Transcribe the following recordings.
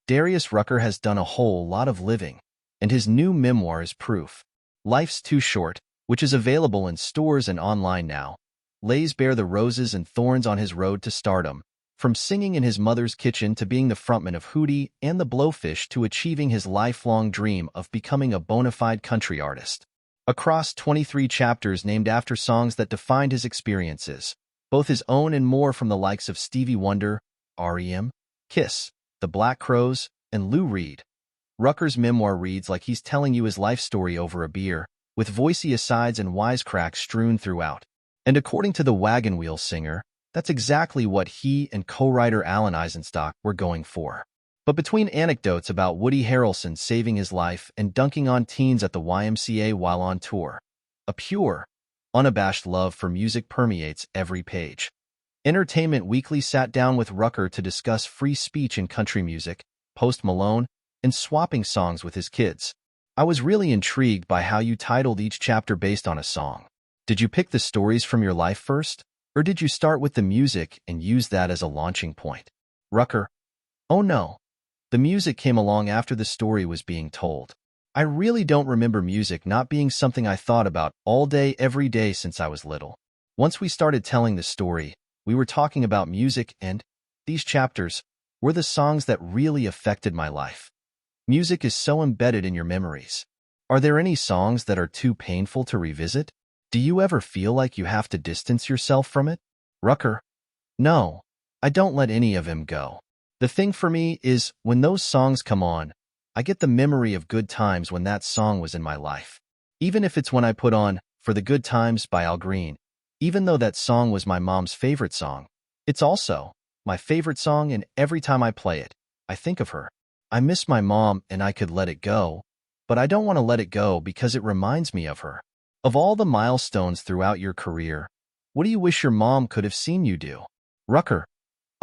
Darius Rucker has done a whole lot of living, and his new memoir is proof. Life's Too Short, which is available in stores and online now, lays bare the roses and thorns on his road to stardom, from singing in his mother's kitchen to being the frontman of Hootie and the Blowfish to achieving his lifelong dream of becoming a bona fide country artist. Across 23 chapters named after songs that defined his experiences, both his own and more from the likes of Stevie Wonder, R.E.M., Kiss, the Black Crowes, and Lou Reed. Rucker's memoir reads like he's telling you his life story over a beer, with voicey asides and wisecracks strewn throughout. And according to the Wagon Wheel singer, that's exactly what he and co-writer Alan Eisenstock were going for. But between anecdotes about Woody Harrelson saving his life and dunking on teens at the YMCA while on tour, a pure, unabashed love for music permeates every page. Entertainment Weekly sat down with Rucker to discuss free speech in country music, Post Malone, and swapping songs with his kids. I was really intrigued by how you titled each chapter based on a song. Did you pick the stories from your life first, or did you start with the music and use that as a launching point? Rucker: Oh no. The music came along after the story was being told. I really don't remember music not being something I thought about all day, every day since I was little. Once we started telling the story, we were talking about music, and these chapters were the songs that really affected my life. Music is so embedded in your memories. Are there any songs that are too painful to revisit? Do you ever feel like you have to distance yourself from it? Rucker: No, I don't let any of them go. The thing for me is, when those songs come on, I get the memory of good times when that song was in my life. Even if it's when I put on For the Good Times by Al Green, even though that song was my mom's favorite song, it's also my favorite song, and every time I play it, I think of her. I miss my mom and I could let it go, but I don't want to let it go because it reminds me of her. Of all the milestones throughout your career, what do you wish your mom could have seen you do? Rucker: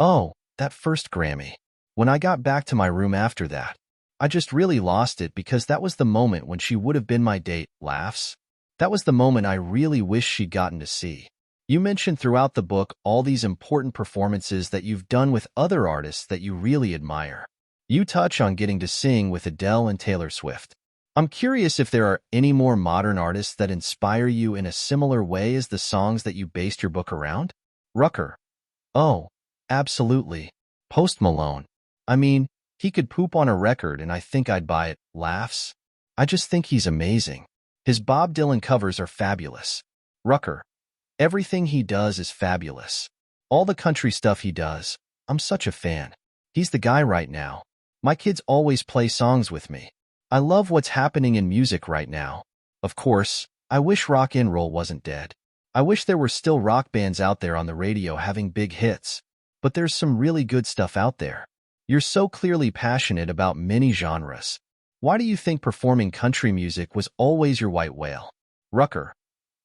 Oh, that first Grammy. When I got back to my room after that, I just really lost it because that was the moment when she would have been my date. Laughs. That was the moment I really wish she'd gotten to see. You mentioned throughout the book all these important performances that you've done with other artists that you really admire. You touch on getting to sing with Adele and Taylor Swift. I'm curious if there are any more modern artists that inspire you in a similar way as the songs that you based your book around? Rucker: Oh, absolutely. Post Malone. I mean, he could poop on a record and I think I'd buy it. Laughs. I just think he's amazing. His Bob Dylan covers are fabulous. Rucker: Everything he does is fabulous. All the country stuff he does, I'm such a fan. He's the guy right now. My kids always play songs with me. I love what's happening in music right now. Of course, I wish rock and roll wasn't dead. I wish there were still rock bands out there on the radio having big hits. But there's some really good stuff out there. You're so clearly passionate about many genres. Why do you think performing country music was always your white whale? Rucker: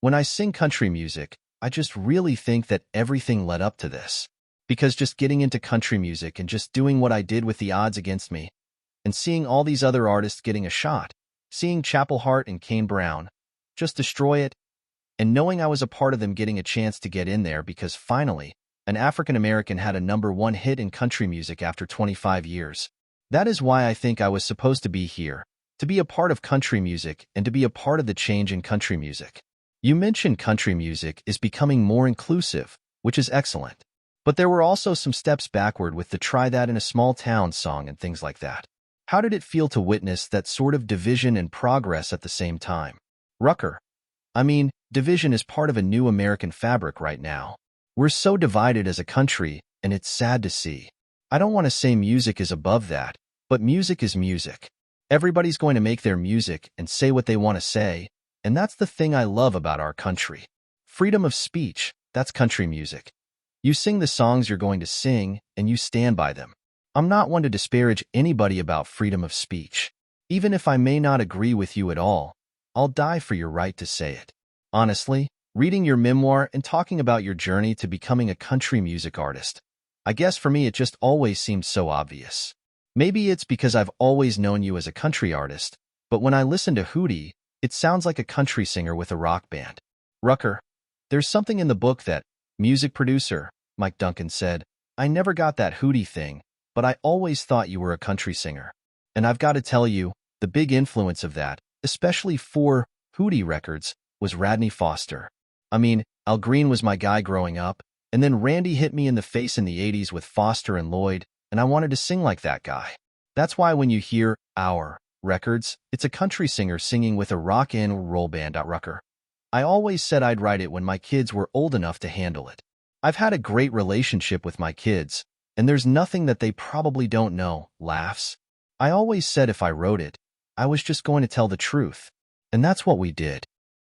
When I sing country music, I just really think that everything led up to this. Because just getting into country music and just doing what I did with the odds against me, and seeing all these other artists getting a shot, seeing Chapel Hart and Kane Brown just destroy it, and knowing I was a part of them getting a chance to get in there because finally, an African-American had a #1 hit in country music after 25 years. That is why I think I was supposed to be here, to be a part of country music and to be a part of the change in country music. You mentioned country music is becoming more inclusive, which is excellent. But there were also some steps backward with the Try That in a Small Town song and things like that. How did it feel to witness that sort of division and progress at the same time? Rucker: I mean, division is part of a new American fabric right now. We're so divided as a country, and it's sad to see. I don't want to say music is above that, but music is music. Everybody's going to make their music and say what they want to say, and that's the thing I love about our country. Freedom of speech, that's country music. You sing the songs you're going to sing, and you stand by them. I'm not one to disparage anybody about freedom of speech. Even if I may not agree with you at all, I'll die for your right to say it. Honestly, reading your memoir and talking about your journey to becoming a country music artist, I guess for me it just always seemed so obvious. Maybe it's because I've always known you as a country artist, but when I listen to Hootie, it sounds like a country singer with a rock band. Rucker: There's something in the book that music producer Mike Duncan said, I never got that Hootie thing, but I always thought you were a country singer. And I've got to tell you, the big influence of that, especially for Hootie Records, was Radney Foster. I mean, Al Green was my guy growing up, and then Randy hit me in the face in the 80s with Foster and Lloyd, and I wanted to sing like that guy. That's why when you hear our records, it's a country singer singing with a rock and roll band. Rucker. I always said I'd write it when my kids were old enough to handle it. I've had a great relationship with my kids, and there's nothing that they probably don't know. Laughs. I always said if I wrote it, I was just going to tell the truth. And that's what we did.